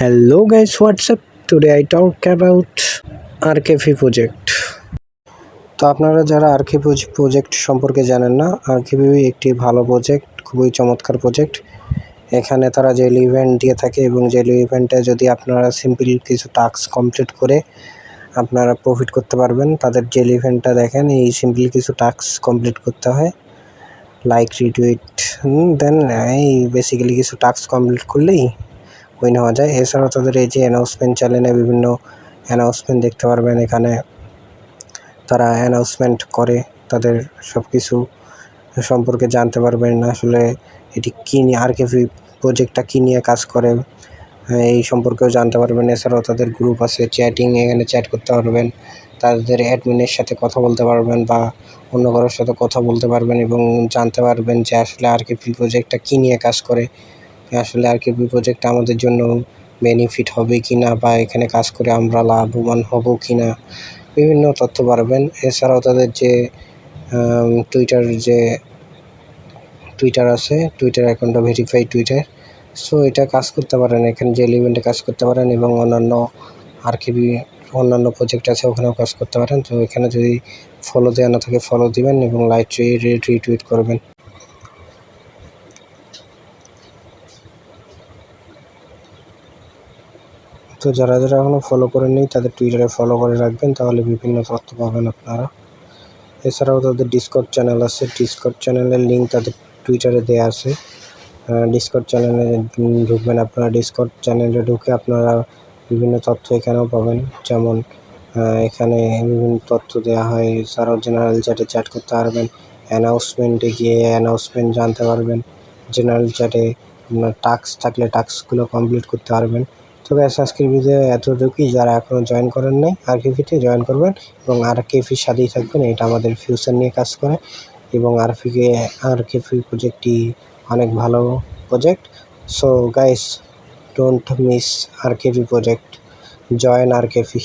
Hello guys, what's up? Today I talk about RKV project. তো আপনারা যারা আরকেভি project সম্পর্কে জানেন না, আরকেভি একটি ভালো প্রজেক্ট, খুবই চমৎকার প্রজেক্ট। এখানে তারা ডেইলি ইভেন্ট দিয়ে থাকে এবং ডেইলি ইভেন্টে যদি আপনারা সিম্পল কিছু টাস্ক কমপ্লিট করে আপনারা প্রফিট করতে পারবেন। তাদের ডেইলি ইভেন্টটা দেখেন, এই সিম্পল কিছু টাস্ক কমপ্লিট করতে হয়, লাইক রিটুইট, দেন এই বেসিক্যালি কিছু টাস্ক কমপ্লিট করলেই উইন হওয়া যায়। এছাড়াও তাদের এই যে অ্যানাউন্সমেন্ট চ্যানেলে বিভিন্ন অ্যানাউন্সমেন্ট দেখতে পারবেন। এখানে তারা অ্যানাউন্সমেন্ট করে, তাদের সব কিছু সম্পর্কে জানতে পারবেন। আসলে এটি কী নিয়ে, আরকেভি প্রজেক্টটা কী নিয়ে কাজ করে এই সম্পর্কেও জানতে পারবেন। এছাড়াও তাদের গ্রুপ আছে, চ্যাটিং, এখানে চ্যাট করতে পারবেন, তাদের অ্যাডমিনের সাথে কথা বলতে পারবেন বা অন্য কারোর সাথে কথা বলতে পারবেন এবং জানতে পারবেন যে আসলে আরকেভি প্রজেক্টটা কী নিয়ে কাজ করে, আসলে আরকেভি প্রজেক্টটা আমাদের জন্য বেনিফিট হবে কি না বা এখানে কাজ করে আমরা লাভবান হব কি না, বিভিন্ন তথ্য পারবেন। এছাড়াও তাদের যে টুইটার আছে, টুইটার অ্যাকাউন্টটা ভেরিফাইড টুইটার, সো এটা কাজ করতে পারেন, এখানে যে ইভেন্টে কাজ করতে পারেন এবং আরকেভি অন্যান্য প্রজেক্ট আছে ওখানেও কাজ করতে পারেন। তো এখানে যদি ফলো দেওয়া না থাকে ফলো দিবেন এবং লাইক রিটুইট করবেন। তো যারা এখনও ফলো করেননি তাদের টুইটারে ফলো করে রাখবেন, তাহলে বিভিন্ন তথ্য পাবেন আপনারা। এছাড়াও তাদের ডিসকর্ড চ্যানেল আছে, ডিসকর্ড চ্যানেলের লিঙ্ক তাদের টুইটারে দেওয়া আছে। ডিসকর্ড চ্যানেলে ঢুকবেন আপনারা, ডিসকর্ড চ্যানেলে ঢুকে আপনারা বিভিন্ন তথ্য এখানেও পাবেন। যেমন এখানে বিভিন্ন তথ্য দেওয়া হয়। এছাড়াও জেনারেল চ্যাটে চ্যাট করতে পারবেন, অ্যানাউন্সমেন্টে গিয়ে অ্যানাউন্সমেন্ট জানতে পারবেন, জেনারেল চ্যাটে আপনার টাস্ক থাকলে টাস্কগুলো কমপ্লিট করতে পারবেন। তো ব্যাস, আজকের ভিডিও এতটুকুই। যারা এখনও জয়েন করেন নাই আরকেভিতে জয়েন করবেন এবং আরকেভির সাথেই থাকবেন। এটা আমাদের ফিউচার নিয়ে কাজ করে এবং আরকেভি প্রজেক্টটি অনেক ভালো project. So guys, don't miss RKV project, join আরকেভি।